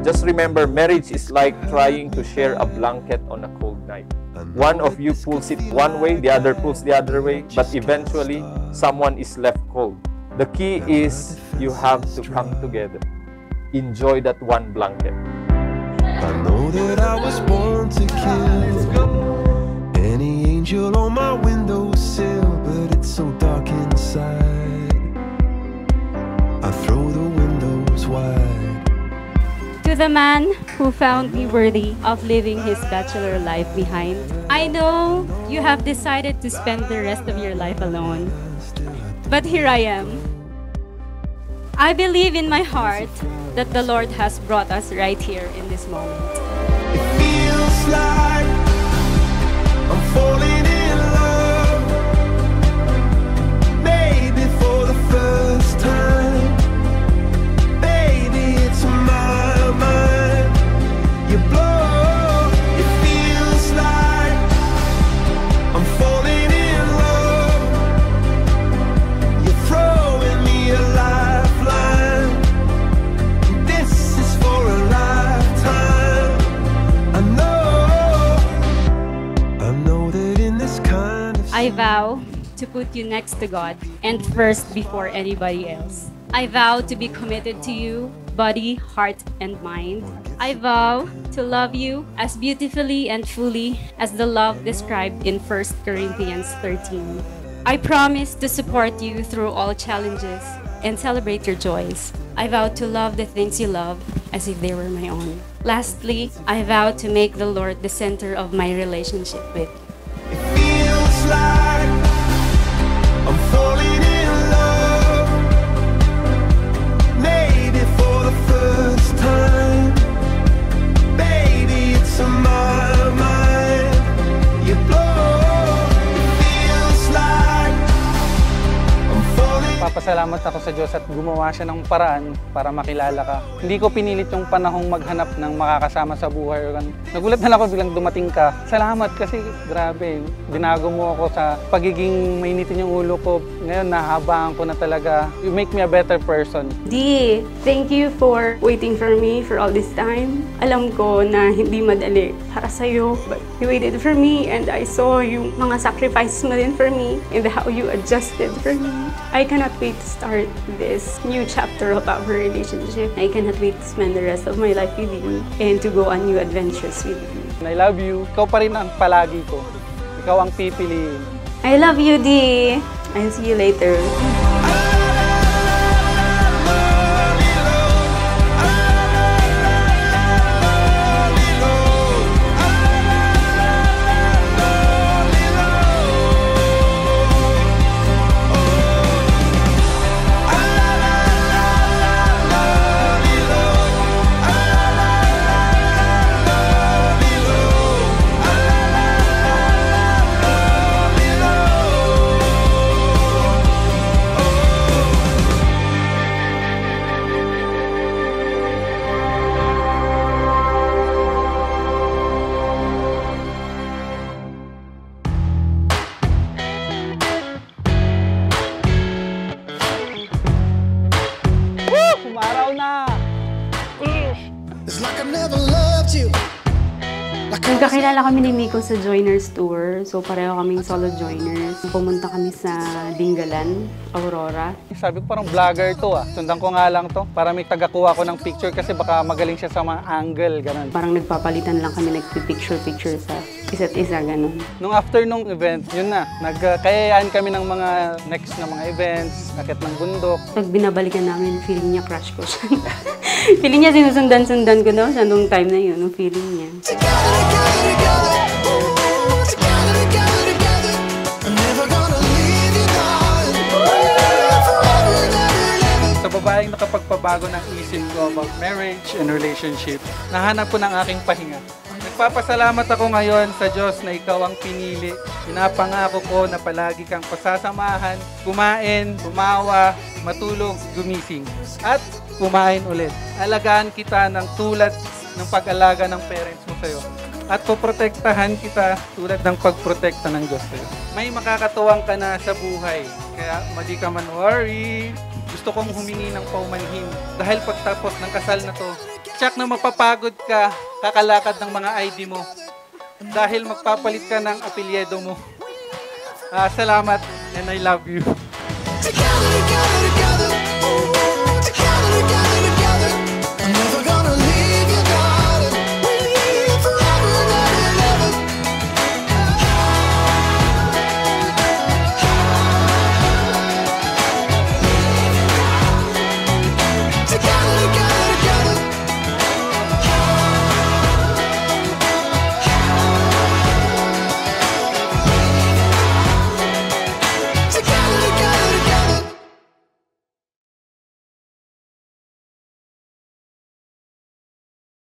Just remember, marriage is like trying to share a blanket on a cold night. One of you pulls it one way, the other pulls the other way, but eventually, someone is left cold. The key is you have to come together. Enjoy that one blanket. I know that I was born to kill. Any angel on my windowsill, but it's so dark inside. I throw the windows wide. To the man who found me worthy of leaving his bachelor life behind, I know you have decided to spend the rest of your life alone. But here I am. I believe in my heart that the Lord has brought us right here in this moment. It feels like I'm falling in love, maybe for the first time. Baby, it's my mind. You blow. It feels like I'm falling in love. You're throwing me a lifeline. This is for a lifetime. I know that in this kind of I vow to put you next to God and first before anybody else. I vow to be committed to you, body, heart, and mind. I vow to love you as beautifully and fully as the love described in 1 Corinthians 13. I promise to support you through all challenges and celebrate your joys. I vow to love the things you love as if they were my own. Lastly, I vow to make the Lord the center of my relationship with you. it feels like I'm falling in love, maybe for the first time. Baby, it's on my mind. You blow. It feels like I'm falling. Papasalamat ako sa Diyos at gumawa siya ng paraan para makilala ka. Hindi ko pinilit yung panahong maghanap ng makakasama sa buhay. Nagulat na lang ako bilang dumating ka. Salamat kasi grabe, binago mo ako sa pagiging mainitin yung ulo ko. Ngayon nahabaan ko na talaga. You make me a better person. Dee, thank you for waiting for me for all this time. Alam ko na hindi madali para sa'yo, but you waited for me and I saw yung mga sacrifices mo din for me and how you adjusted for me. I cannot wait to start this new chapter of our relationship. I cannot wait to spend the rest of my life with you and to go on new adventures with you. I love you. Ikaw pa rin ang palagi ko. Ikaw ang pipiliin. I love you, Dee. I'll see you later. It's like I never loved you. Nagkakilala kami ni Miko sa Joiners Tour. So, pareho kaming solo joiners. Pumunta kami sa Dingalan, Aurora. Sabi ko parang vlogger to ah. Sundan ko nga lang to para may tagakuha ko ng picture kasi baka magaling siya sa mga angle, ganun. Parang nagpapalitan lang kami, nagpipicture-picture sa isa't isa, ganun. Nung after nung event, yun na. Nagkayayaan kami ng mga next na mga events, akit ng bundok. Pag binabalikan namin, feeling niya crush ko siya. Feeling niya sinusundan-sundan ko daw siya nung time na yun, nung feeling niya. Sa babaeng nakapagpabago ng isip ko about marriage and relationship, nahanap ko ng aking pahinga. Nagpapasalamat ako ngayon sa Diyos na ikaw ang pinili. Pinapangako ko na palagi kang pasasamahan, kumain, tumawa, matulog, gumising, at kumain ulit. Alagaan kita ng tulad ng pag-alaga ng parents mo sa'yo. At poprotektahan kita tulad ng pagprotekta ng Diyos sa'yo. May makakatuwang ka na sa buhay, kaya madi ka man worry. Gusto kong humingi ng paumanhin dahil pagtapos ng kasal na to, Tsak na magpapagod ka, kakalakad ng mga ID mo. Dahil magpapalit ka ng apelyido mo. Salamat and I love you. Together